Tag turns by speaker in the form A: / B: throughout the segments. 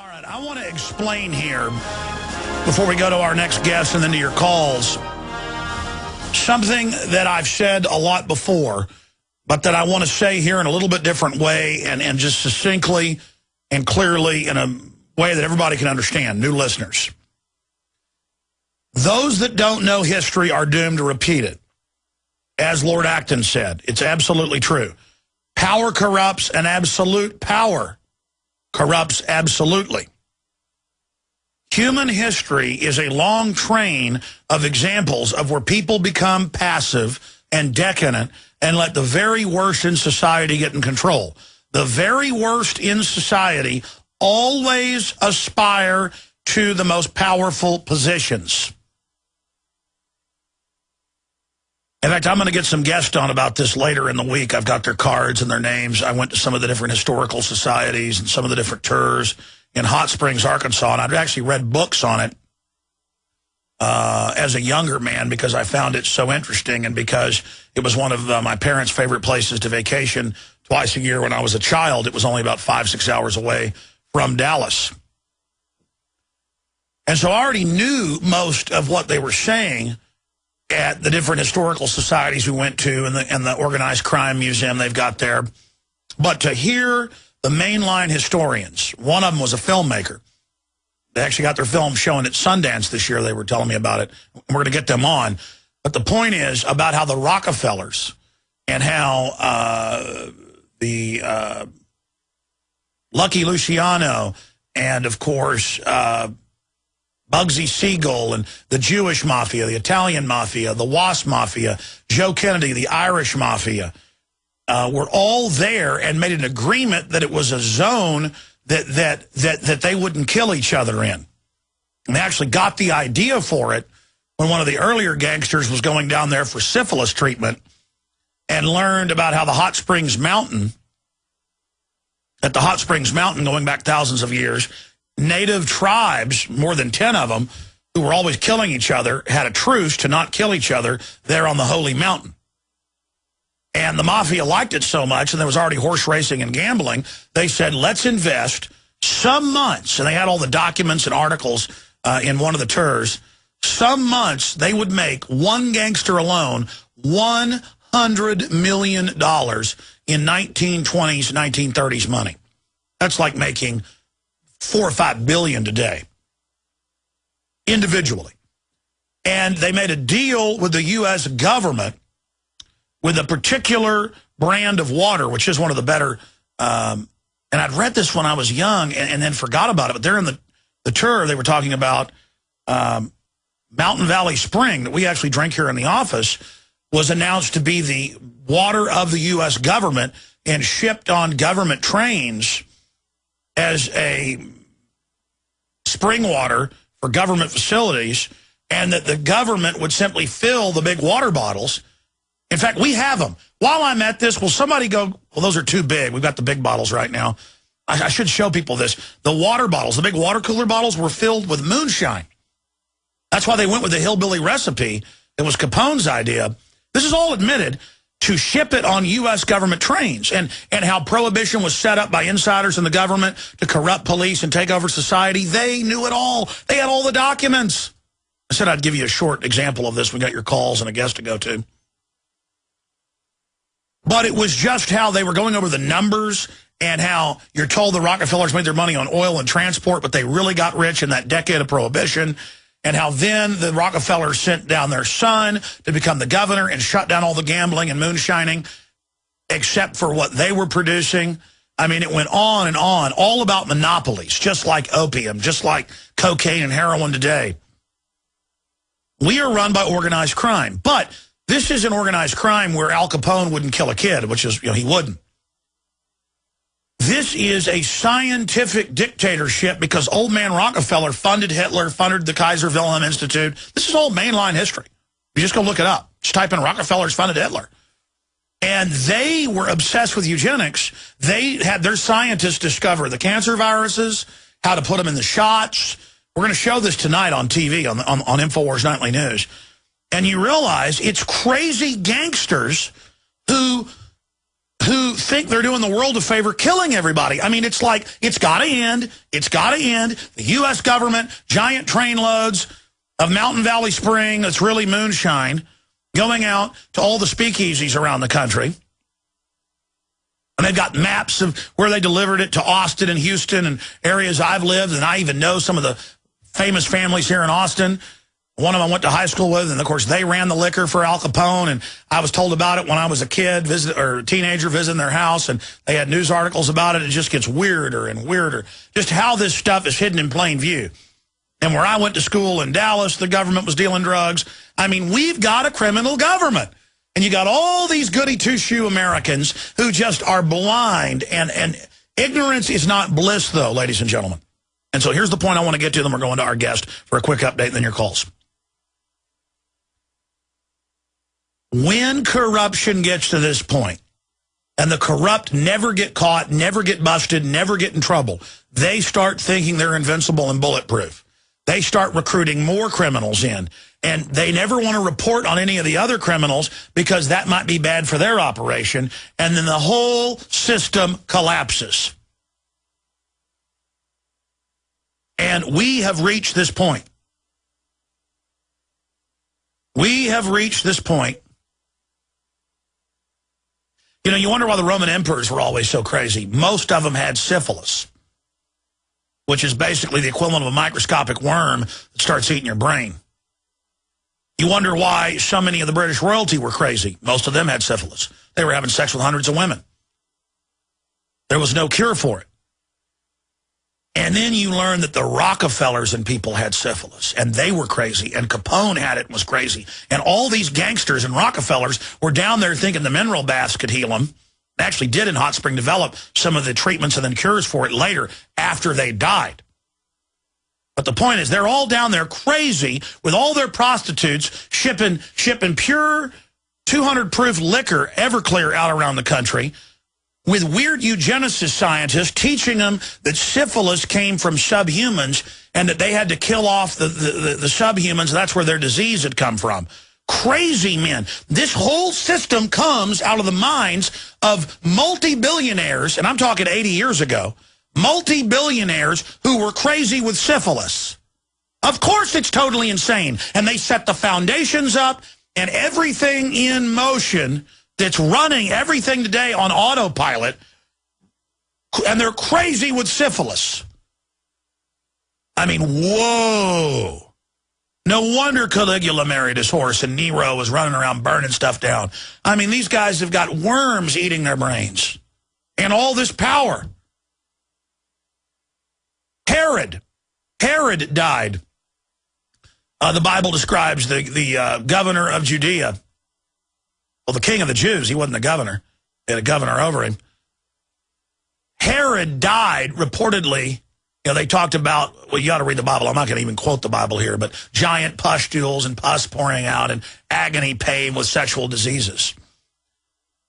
A: All right, I want to explain here, before we go to our next guest and then to your calls, something that I've said a lot before, but that I want to say here in a little bit different way and just succinctly and clearly in a way that everybody can understand, new listeners. Those that don't know history are doomed to repeat it. As Lord Acton said, it's absolutely true. Power corrupts, and absolute power corrupts absolutely. Human history is a long train of examples of where people become passive and decadent and let the very worst in society get in control. The very worst in society always aspire to the most powerful positions. In fact, I'm going to get some guests on about this later in the week. I've got their cards and their names. I went to some of the different historical societies and some of the different tours in Hot Springs, Arkansas, and I've actually read books on it as a younger man because I found it so interesting and because it was one of my parents' favorite places to vacation twice a year when I was a child. It was only about 5-6 hours away from Dallas. And so I already knew most of what they were saying at the different historical societies we went to and the organized crime museum they've got there. But to hear the mainline historians, one of them was a filmmaker. They actually got their film showing at Sundance this year. They were telling me about it. We're going to get them on. But the point is about how the Rockefellers and how the Lucky Luciano and, of course, Bugsy Siegel and the Jewish Mafia, the Italian Mafia, the Wasp Mafia, Joe Kennedy, the Irish Mafia, were all there and made an agreement that it was a zone that they wouldn't kill each other in. And they actually got the idea for it when one of the earlier gangsters was going down there for syphilis treatment and learned about how the Hot Springs Mountain, at the Hot Springs Mountain going back thousands of years, native tribes, more than 10 of them, who were always killing each other, had a truce to not kill each other there on the Holy Mountain. And the Mafia liked it so much, and there was already horse racing and gambling, they said, let's invest some months, and they had all the documents and articles in one of the tours, some months they would make one gangster alone $100 million in 1920s, 1930s money. That's like making $4 or $5 billion today, individually. And they made a deal with the U.S. government with a particular brand of water, which is one of the better, and I'd read this when I was young and then forgot about it, but they're in the tour, they were talking about Mountain Valley Spring that we actually drink here in the office was announced to be the water of the U.S. government and shipped on government trains as a spring water for government facilities, and that the government would simply fill the big water bottles. In fact, we have them. While I'm at this, will somebody go, well, those are too big. We've got the big bottles right now. I should show people this. The water bottles, the big water cooler bottles were filled with moonshine. That's why they went with the hillbilly recipe. It was Capone's idea. This is all admitted, to ship it on U.S. government trains, and how prohibition was set up by insiders in the government to corrupt police and take over society. They knew it all. They had all the documents. I said I'd give you a short example of this. We got your calls and a guest to go to. But it was just how they were going over the numbers and how you're told the Rockefellers made their money on oil and transport, but they really got rich in that decade of prohibition. And how then the Rockefellers sent down their son to become the governor and shut down all the gambling and moonshining, except for what they were producing. I mean, it went on and on, all about monopolies, just like opium, just like cocaine and heroin today. We are run by organized crime, but this is an organized crime where Al Capone wouldn't kill a kid, which is, he wouldn't. This is a scientific dictatorship because old man Rockefeller funded Hitler, funded the Kaiser Wilhelm Institute. This is all mainline history. You just go look it up. Just type in Rockefellers funded Hitler. And they were obsessed with eugenics. They had their scientists discover the cancer viruses, how to put them in the shots. We're going to show this tonight on TV, on InfoWars Nightly News. And you realize it's crazy gangsters who who think they're doing the world a favor killing everybody. I mean, it's like, it's got to end. It's got to end. The U.S. government, giant train loads of Mountain Valley Spring, that's really moonshine, going out to all the speakeasies around the country. And they've got maps of where they delivered it to Austin and Houston and areas I've lived. And I even know some of the famous families here in Austin. One of them I went to high school with, and of course they ran the liquor for Al Capone, and I was told about it when I was a kid, or a teenager, visiting their house, and they had news articles about it. It just gets weirder and weirder, just how this stuff is hidden in plain view. And where I went to school in Dallas, the government was dealing drugs. I mean, we've got a criminal government. And you got all these goody two-shoe Americans who just are blind, and ignorance is not bliss, though, ladies and gentlemen. And so here's the point I want to get to, then we're going to our guest for a quick update, and then your calls. When corruption gets to this point, and the corrupt never get caught, never get busted, never get in trouble, they start thinking they're invincible and bulletproof. They start recruiting more criminals in, and they never want to report on any of the other criminals because that might be bad for their operation, and then the whole system collapses. And we have reached this point. We have reached this point. You know, you wonder why the Roman emperors were always so crazy. Most of them had syphilis, which is basically the equivalent of a microscopic worm that starts eating your brain. You wonder why so many of the British royalty were crazy. Most of them had syphilis. They were having sex with hundreds of women. There was no cure for it. And then you learn that the Rockefellers and people had syphilis, and they were crazy, and Capone had it and was crazy. And all these gangsters and Rockefellers were down there thinking the mineral baths could heal them. They actually did in Hot Spring develop some of the treatments and then cures for it later after they died. But the point is, they're all down there crazy with all their prostitutes shipping pure 200-proof liquor, Everclear, out around the country, with weird eugenicist scientists teaching them that syphilis came from subhumans and that they had to kill off the subhumans. That's where their disease had come from. Crazy men. This whole system comes out of the minds of multi-billionaires, and I'm talking 80 years ago, multi-billionaires who were crazy with syphilis. Of course it's totally insane. And they set the foundations up and everything in motion that's running everything today on autopilot, and they're crazy with syphilis. I mean, whoa. No wonder Caligula married his horse and Nero was running around burning stuff down. I mean, these guys have got worms eating their brains. And all this power. Herod died. The Bible describes the governor of Judea. Well, the king of the Jews, he wasn't the governor. They had a governor over him. Herod died, reportedly. You know, they talked about, well, you ought to read the Bible. I'm not going to even quote the Bible here, but giant pustules and pus pouring out and agony pain with sexual diseases.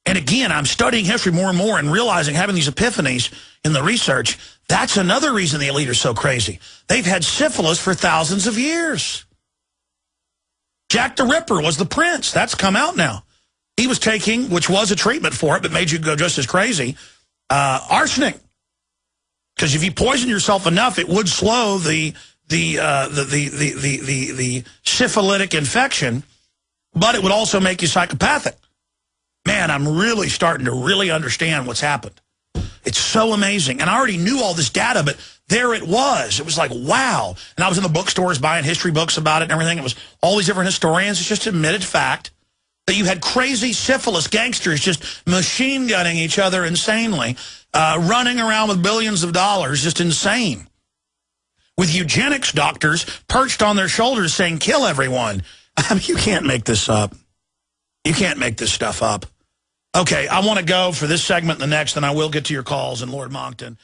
A: And again, I'm studying history more and more and realizing, having these epiphanies in the research, that's another reason the elite are so crazy. They've had syphilis for thousands of years. Jack the Ripper was the prince. That's come out now. He was taking, which was a treatment for it, but made you go just as crazy, arsenic. Because if you poison yourself enough, it would slow the syphilitic infection, but it would also make you psychopathic. Man, I'm really starting to really understand what's happened. It's so amazing. And I already knew all this data, but there it was. It was like, wow. And I was in the bookstores buying history books about it and everything. It was all these different historians. It's just admitted fact that you had crazy syphilis gangsters just machine gunning each other insanely, running around with billions of dollars, just insane. With eugenics doctors perched on their shoulders saying, kill everyone. I mean, you can't make this up. You can't make this stuff up. Okay, I want to go for this segment and the next, and I will get to your calls and Lord Moncton.